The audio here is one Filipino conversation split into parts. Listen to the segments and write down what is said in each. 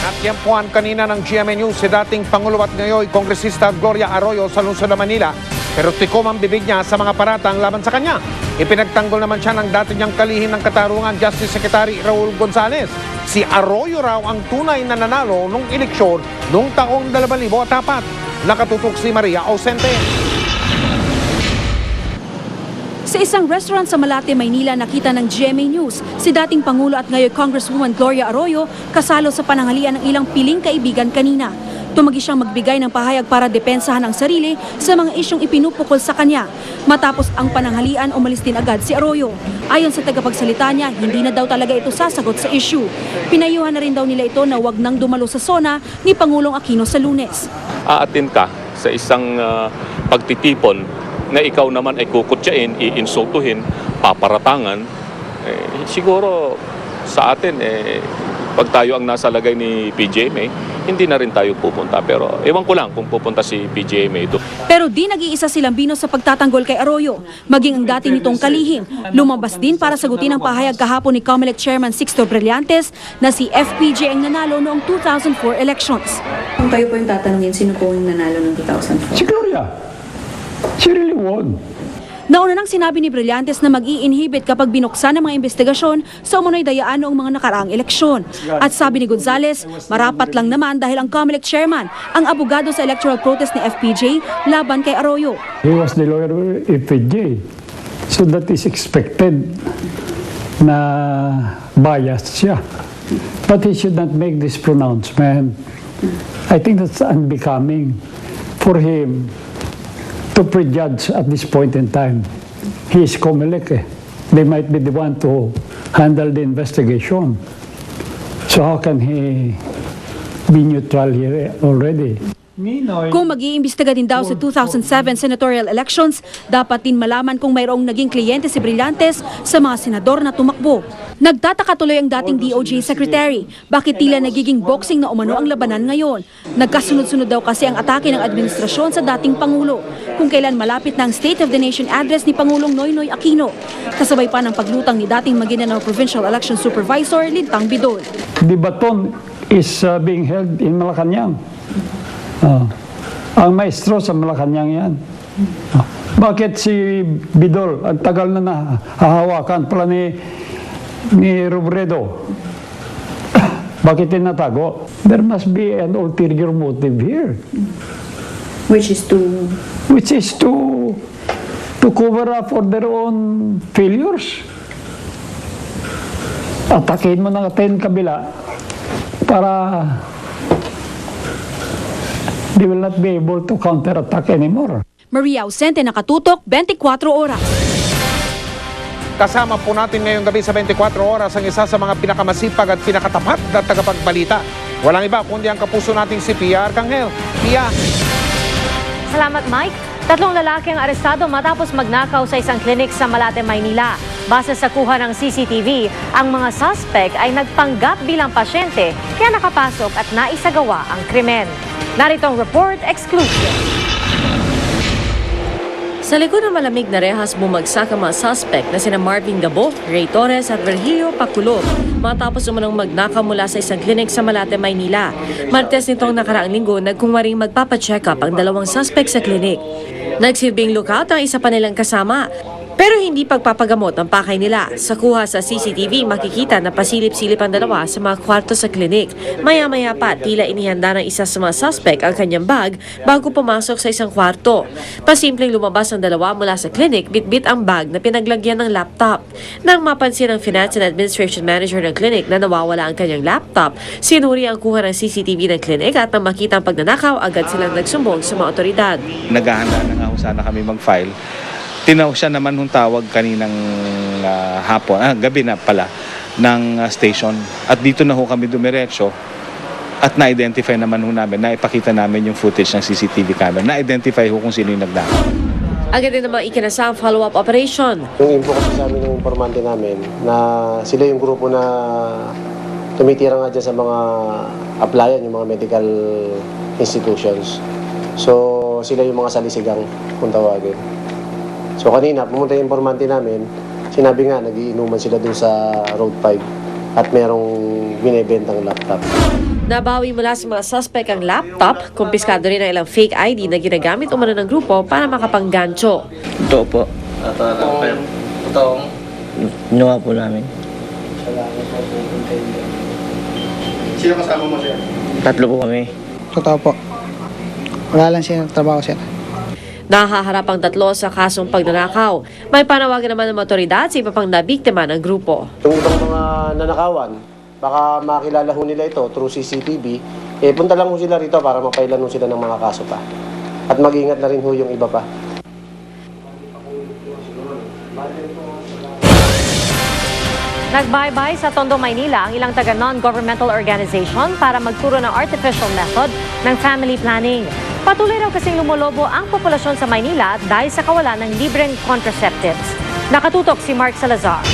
Natyempuhan kanina ng GMA News si dating Pangulo at ngayon Kongresista Gloria Arroyo sa lungsod ng Manila. Pero tikom ang bibig niya sa mga paratang laban sa kanya. Ipinagtanggol naman siya ng dati niyang kalihim ng katarungan Justice Secretary Raul Gonzales. Si Arroyo raw ang tunay na nanalo nung eleksyon noong taong 2004. Nakatutok si Maria Ausente. Sa isang restaurant sa Malate, Maynila, nakita ng GMA News si dating Pangulo at ngayon Congresswoman Gloria Arroyo kasalo sa pananghalian ng ilang piling kaibigan kanina. Tumagi siyang magbigay ng pahayag para depensahan ang sarili sa mga isyong ipinupukol sa kanya. Matapos ang pananghalian, umalis din agad si Arroyo. Ayon sa tagapagsalita niya, hindi na daw talaga ito sasagot sa issue. Pinayuhan na rin daw nila ito na wag nang dumalo sa SONA ni Pangulong Aquino sa Lunes. Aatin ka sa isang pagtitipon na ikaw naman ay kukutsain, iinsultuhin, paparatangan, siguro sa atin, pag tayo ang nasa lagay ni PGMA, hindi na rin tayo pupunta. Pero ewan ko lang kung pupunta si PGMA doon. Pero di nag-iisa silang bino sa pagtatanggol kay Arroyo. Maging ang dati nitong kalihim, lumabas din para sagutin ang pahayag kahapon ni COMELEC Chairman Sixto Brillantes na si FPJ ang nanalo noong 2004 elections. Kung kayo po yung tatanungin, sino po yung nanalo ng 2004? Si Gloria. She really won. Nauna nang sinabi ni Brillantes na mag-i-inhibit kapag binuksan ang mga investigasyon sa umunoy dayaan noong mga nakaraang eleksyon. At sabi ni Gonzales, marapat lang naman dahil ang COMELEC chairman ang abogado sa electoral protest ni FPJ laban kay Arroyo. He was the lawyer of FPJ. So that is expected na biased siya. But he should not make this pronouncement. I think that's unbecoming for him to prejudge at this point in time. He is COMELEC. They might be the one to handle the investigation. So how can he be neutral here already? Kung mag-iimbestiga din daw sa 2007 senatorial elections, dapat din malaman kung mayroong naging kliyente si Brillantes sa mga senador na tumakbo. Nagtataka tuloy ang dating DOJ Secretary. Bakit tila nagiging boxing na umano ang labanan ngayon? Nagkasunod-sunod daw kasi ang atake ng administrasyon sa dating Pangulo. Kung kailan malapit na ang State of the Nation address ni Pangulong Noynoy Aquino. Kasabay pa ng paglutang ni dating Maguindanao Provincial Election Supervisor Lintang Bidol. The baton is being held in Malacanang. Ang maestro sa Malacanang yan. Bakit si Bidol, ang tagal na nahahawakan pala ni Robredo? Bakit tinatago? There must be an ulterior motive here. Which is to cover up for their own failures. Atakin mo ng kabila para they will not be able to counterattack anymore. Maria Ausente, Nakatutok, 24 Oras. Kasama po natin ngayong gabi sa 24 oras ang isa sa mga pinakamasipag at pinakatapat na tagapagbalita. Walang iba kundi ang kapuso nating si Pia Arcangel. Pia. Salamat, Mike. 3 lalaki ang arestado matapos magnakaw sa isang klinik sa Malate, Maynila. Base sa kuha ng CCTV, ang mga suspect ay nagpanggap bilang pasyente kaya nakapasok at naisagawa ang krimen. Narito ang report exclusive. Sa likod ng malamig na rehas, bumagsak ang mga suspect na sina Marvin Gabo, Ray Torres at Virgilio Paculo matapos umunong magnakaw mula sa isang klinik sa Malate, Maynila. Martes nitong nakaraang linggo, nagkungwaring magpapacheck up ang dalawang suspect sa klinik. Nagsilbing lookout ang isa pa nilang kasama, pero hindi pagpapagamot ang pakay nila. Sa kuha sa CCTV, makikita na pasilip-silip ang dalawa sa mga kwarto sa klinik. Maya-maya pa, tila inihanda ng isa sa mga suspect ang kanyang bag bago pumasok sa isang kwarto. Pasimpleng lumabas ang dalawa mula sa klinik, bitbit ang bag na pinaglagyan ng laptop. Nang mapansin ng Finance and Administration Manager ng klinik na nawawala ang kanyang laptop, sinuri ang kuha ng CCTV ng klinik at nang makita ang pagnanakaw, agad silang nagsumbong sa mga otoridad. Naghahanda na nga sana kami mag-file. Tinaw siya naman nung tawag kaninang gabi na pala, ng station. At dito na ho kami dumiretso at na-identify naman ho namin, naipakita namin yung footage ng CCTV camera. Na-identify ho kung sino yung nagdakaw. Agad din namang ikinasa ang follow-up operation. Yung info kasi sa amin ng informante namin na sila yung grupo na tumitira nga dyan sa mga applyan, yung mga medical institutions. So sila yung mga salisigang kung tawagin. So kanina, pumunta yung informante namin, sinabi nga, nagiinuman sila dun sa Road 5 at merong binibentang laptop. Nabawi mula sa mga suspect ang laptop, kumpiskado rin ang ilang fake ID na ginagamit umano ng grupo para makapanggancho. Totoo po. Ginawa po namin. Sino kasama mo siya? Tatlo po kami. Totoo po. Wala lang siya trabaho sir. Nahaharap ang tatlo sa kasong pagnanakaw. May panawagan naman ng mga otoridad sa iba pang nabiktima ng grupo. Yung ibang mga nanakawan, baka makilala ho nila ito through CCTV, punta lang ho sila rito para mapailan ho sila ng mga kaso pa. At mag-ingat na rin ho yung iba pa. Nagbaybay sa Tondo, Maynila ang ilang taga non-governmental organization para magturo ng artificial method ng family planning. Patuloy raw kasing lumolobo ang populasyon sa Maynila dahil sa kawalan ng libreng contraceptives. Nakatutok si Mark Salazar.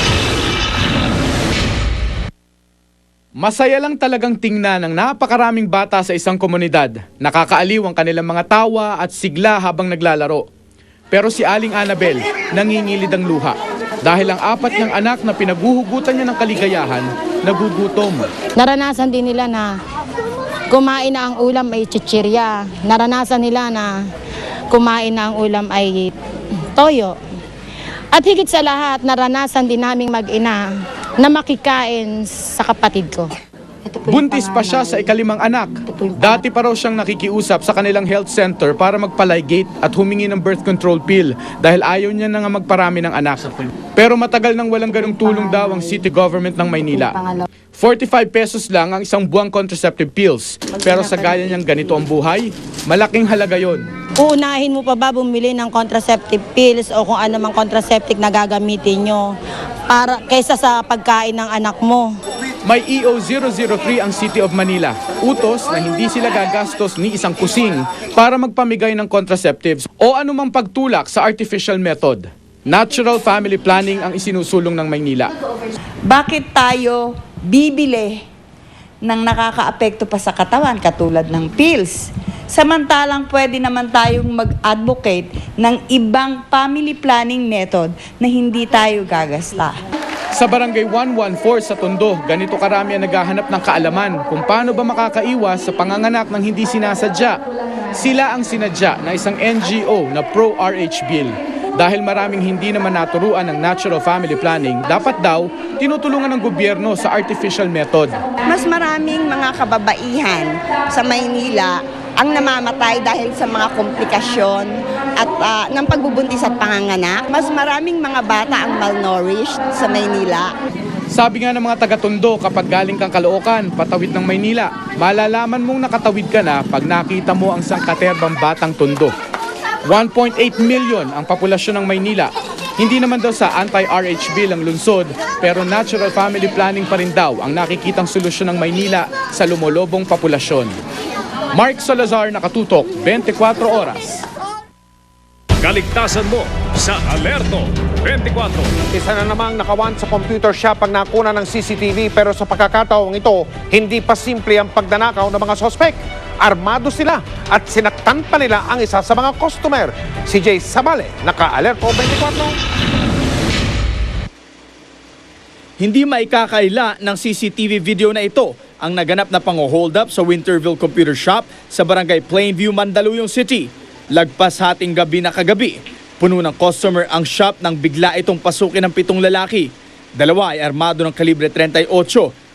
Masaya lang talagang tingnan ng napakaraming bata sa isang komunidad. Nakakaaliw ang kanilang mga tawa at sigla habang naglalaro. Pero si Aling Annabel nangingilid ang luha dahil ang 4 niyang anak na pinaguhugutan niya ng kaligayahan nagugutom. Naranasan din nila na kumain na ang ulam ay chichirya. Naranasan nila na kumain na ang ulam ay toyo. At higit sa lahat, naranasan din naming mag-ina na makikain sa kapatid ko. Buntis pa siya sa ika-5 anak. Dati pa raw siyang nakikiusap sa kanilang health center para magpalaygate at humingi ng birth control pill dahil ayaw niya na nga magparami ng anak. Pero matagal nang walang ganong tulong daw ang city government ng Maynila. 45 pesos lang ang isang buwang contraceptive pills. Pero sa gaya niyang ganito ang buhay, malaking halaga yon. Uunahin mo pa ba bumili ng contraceptive pills o kung ano mang contraceptive na gagamitin nyo para kaysa sa pagkain ng anak mo? May EO003 ang City of Manila. Utos na hindi sila gagastos ni isang kusing para magpamigay ng contraceptives o anumang pagtulak sa artificial method. Natural family planning ang isinusulong ng Maynila. Bakit tayo bibili ng nakakaapekto pa sa katawan katulad ng pills? Samantalang pwede naman tayong mag-advocate ng ibang family planning method na hindi tayo gagasta. Sa Barangay 114 sa Tondo, ganito karami ang naghahanap ng kaalaman kung paano ba makakaiwas sa panganganak ng hindi sinasadya. Sila ang sinadya na isang NGO na pro-RH bill. Dahil maraming hindi naman naturuan ng natural family planning, dapat daw tinutulungan ng gobyerno sa artificial method. Mas maraming mga kababaihan sa Maynila ang namamatay dahil sa mga komplikasyon at ng pagbubuntis at panganganak. Mas maraming mga bata ang malnourished sa Maynila. Sabi nga ng mga taga-Tondo, kapag galing kang Caloocan, patawid ng Maynila, malalaman mong nakatawid ka na pag nakita mo ang sangkaterbang batang Tondo. 1.8 million ang populasyon ng Maynila. Hindi naman daw sa anti-RH bill ang lungsod, pero natural family planning pa rin daw ang nakikitang solusyon ng Maynila sa lumolobong populasyon. Mark Salazar, nakatutok, 24 oras. Kaligtasan mo sa Alerto 24. Isa na namang nakawan sa computer shop ang nakuna ng CCTV pero sa pagkakataong ito, hindi pa simple ang pagdanakaw ng mga sospek. Armado sila at sinaktan pa nila ang isa sa mga customer. Si Jay Sabale, naka-Alerto 24. Hindi maikakaila ng CCTV video na ito ang naganap na pang-hold up sa Winterville Computer Shop sa Barangay Plainview, Mandaluyong City. Lagpas hating gabi na kagabi, puno ng customer ang shop nang bigla itong pasukin ng 7 lalaki. 2 ay armado ng kalibre 38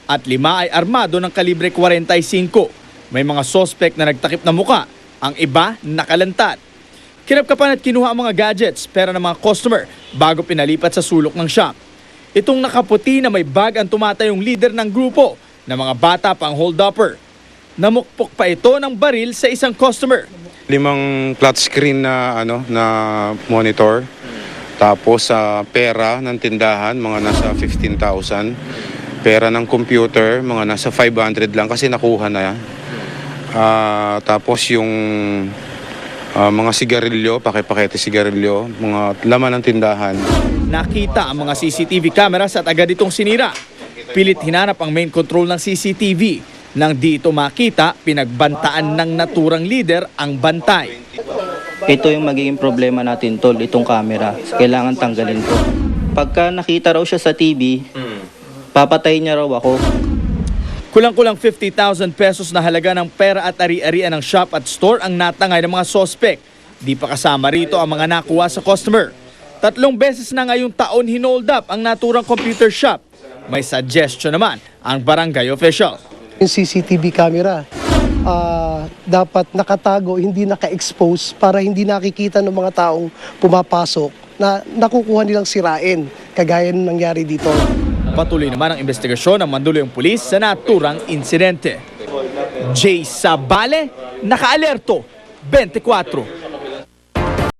at 5 ay armado ng kalibre 45. May mga suspect na nagtakip na muka, ang iba nakalantad. Kinapkapan at kinuha ang mga gadgets, pera ng mga customer bago pinalipat sa sulok ng shop. Itong nakaputi na may bag ang tumatayong leader ng grupo na mga bata pang hold-upper. Namukpok pa ito ng baril sa isang customer. 5 flat screen na na monitor. Tapos sa pera ng tindahan mga nasa 15,000. Pera ng computer mga nasa 500 lang kasi nakuha na yan. Tapos yung mga sigarilyo, pakete sigarilyo, mga laman ng tindahan. Nakita ang mga CCTV cameras at agad itong sinira. Pilit hinanap ang main control ng CCTV. Nang di ito makita, pinagbantaan ng naturang leader ang bantay. Ito yung magiging problema natin, tol, itong camera. Kailangan tanggalin ko. Pagka nakita raw siya sa TV, papatayin niya raw ako. Kulang-kulang 50,000 pesos na halaga ng pera at ari-arian ng shop at store ang natangay ng mga sospek. Di pa kasama rito ang mga nakuha sa customer. 3 beses na ngayong taon hinold up ang naturang computer shop. May suggestion naman ang barangay official. Yung CCTV camera, dapat nakatago, hindi naka-expose para hindi nakikita ng mga taong pumapasok na nakukuha nilang sirain, kagaya ng nangyari dito. Patuloy naman ang investigasyon ng Mandaluyong Pulis sa naturang insidente. Jay Sabale, Nakaalerto, 24.